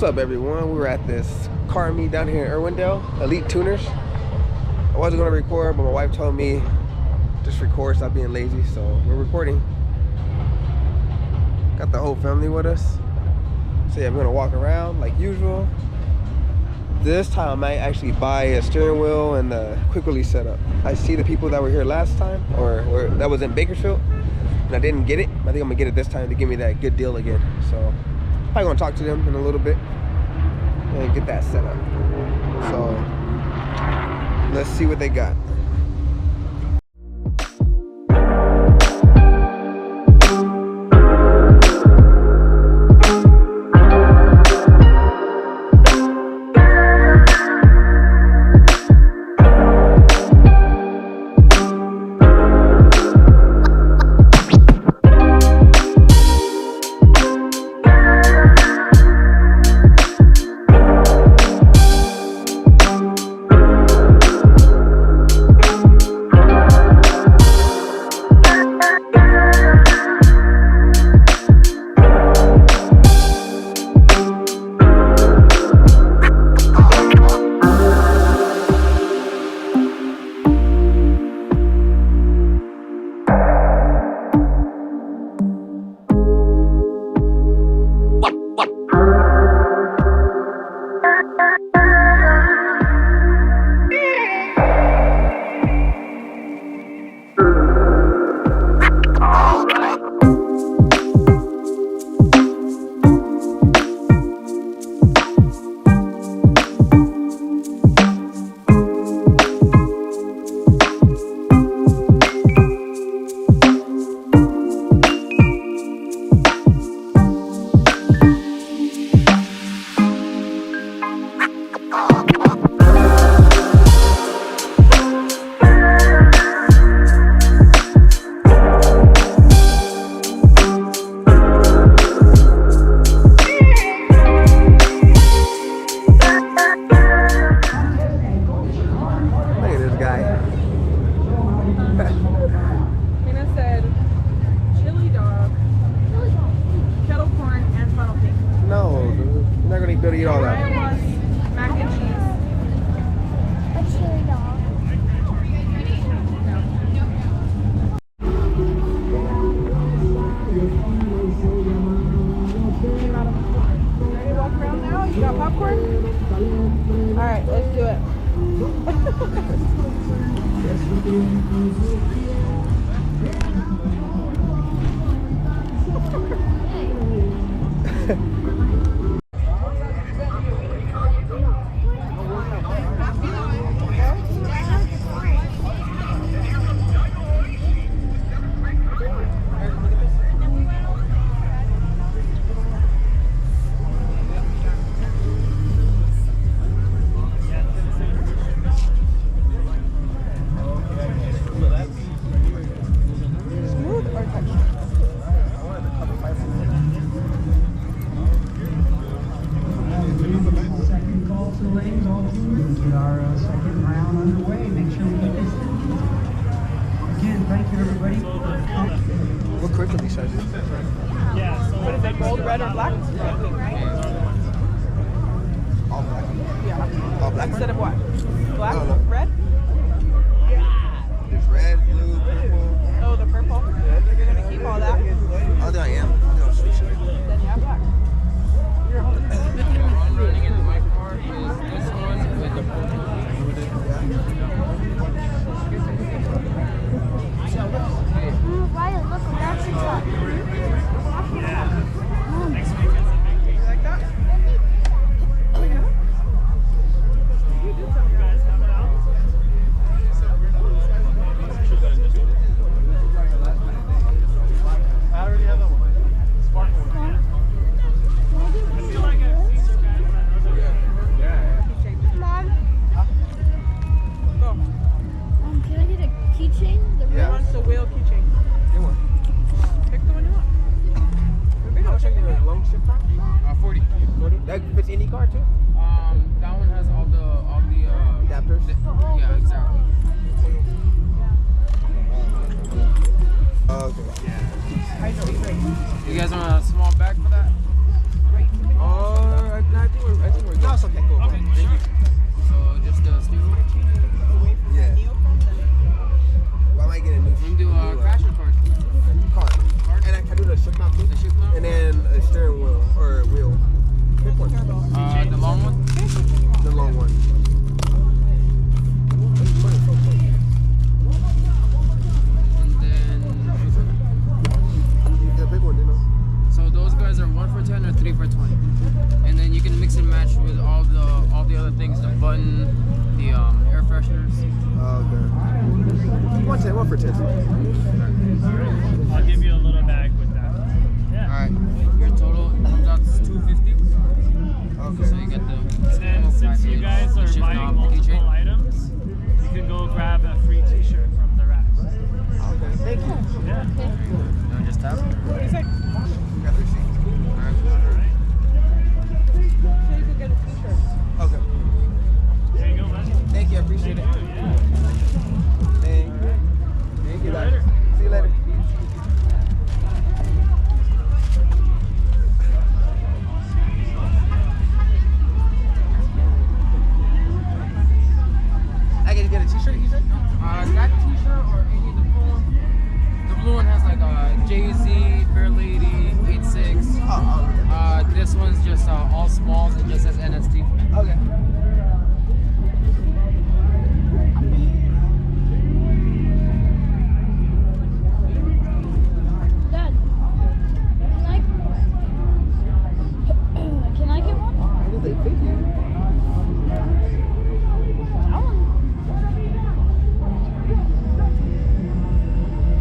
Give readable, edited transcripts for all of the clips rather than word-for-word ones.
What's up, everyone? We're at this car meet down here in Irwindale, Elite Tuners. I wasn't gonna record, but my wife told me just record, stop being lazy, so we're recording. Got the whole family with us. So yeah, we're gonna walk around like usual. This time I might actually buy a steering wheel and a quick release setup. I see the people that were here last time, or that was in Bakersfield, and I didn't get it. I think I'm gonna get it this time to give me that good deal again. So probably gonna talk to them in a little bit and get that set up. So let's see what they got. Good to eat all that. Mac and cheese. A chili dog. Ready to walk around now? You got popcorn? Alright, let's do it. What quick release are these? What is it, gold, red, or black? All black. Yeah. All black. Instead of what? Black? I don't know. Red? There's red, blue, purple. Oh, the purple. You're gonna keep all that? Oh, there I am. I think I'll switch it. Then you have black. Running in my car is this one with the purple. Riley, look, a maxi truck. You like that? Oh, yeah. You did some guys have it out. I already have that one. Sparkle one. I feel like I've seen this guy when I was Keychain. Mom, Go. can I get a keychain? The Yeah. Who wants the wheel keychain? Get one. Pick the one you want. How much are your long ship time? 40. 40? That fits any car too? That one has all the Adapters? yeah, exactly. Okay. I know, great. You guys want a small bag for that? I think $120. And then you can mix and match with all the other things, the button, the air fresheners. Oh, okay. 110, 1 for 10. I'll give you a little bag with that. Yeah. Alright, your total comes out to $250. Okay. So you get the And then since you guys are buying multiple items, you can go grab a free t-shirt from the rack. Okay. Thank you. Yeah. No, just tap. What do you say? Got the receipt. Alright. So you could get a t-shirt. Okay. There you go, man. Thank you. I appreciate Thank it. you. Yeah. Thank you. Thank you, See you guys. later. See you later. I can get a t-shirt, you said? That t-shirt or any of the blue one. The blue one has like a Jay-Z, Fair Lady, 86. This one's just all smalls. It just says NST. Okay. Dad, can I get one? How did they fit you?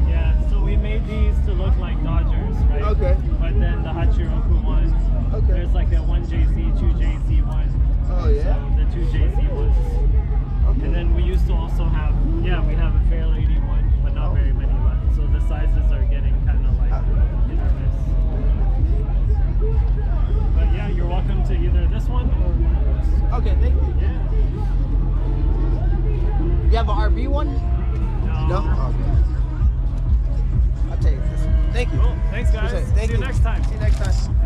Yeah, so we made these to look like Dodgers, right? Okay. But then the Hachiroku ones, Okay. there's like that one JC, two JC ones. Oh, yeah? So the two JC ones. Okay. And then we used to also have, yeah, we have a Fair Lady one, but not very many left. So the sizes are getting kind of like hit or miss. But yeah, you're welcome to either this one or one of those. Okay, thank you. Yeah. You have an RB one? No? No. Okay. I'll take this one. Thank you. Cool. Thanks, guys. Appreciate it. Thank See you next time. See you next time.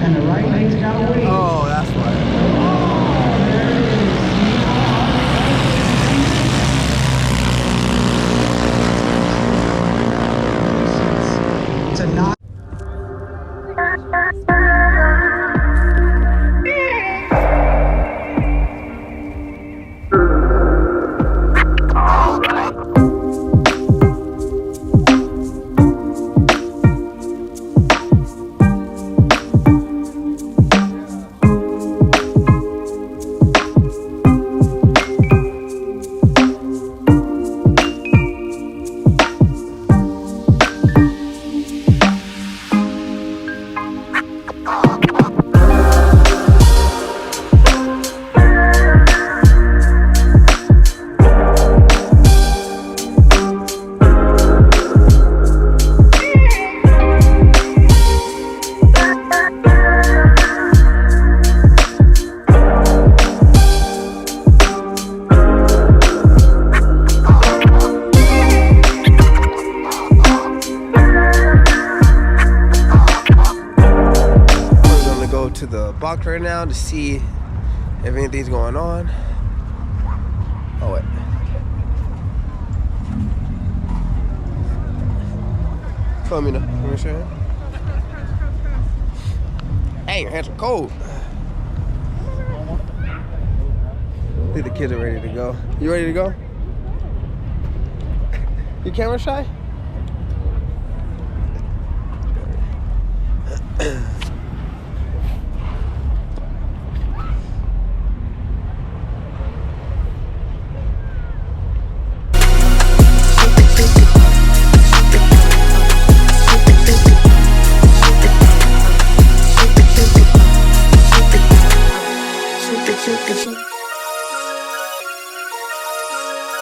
And the right leg's got a wing. Oh, that's why. To not to the box right now to see if anything's going on. Oh wait. Come here, let me show you. Hey, your hands are cold. I think the kids are ready to go. You ready to go? You camera shy? Shoot, shoot, shoot.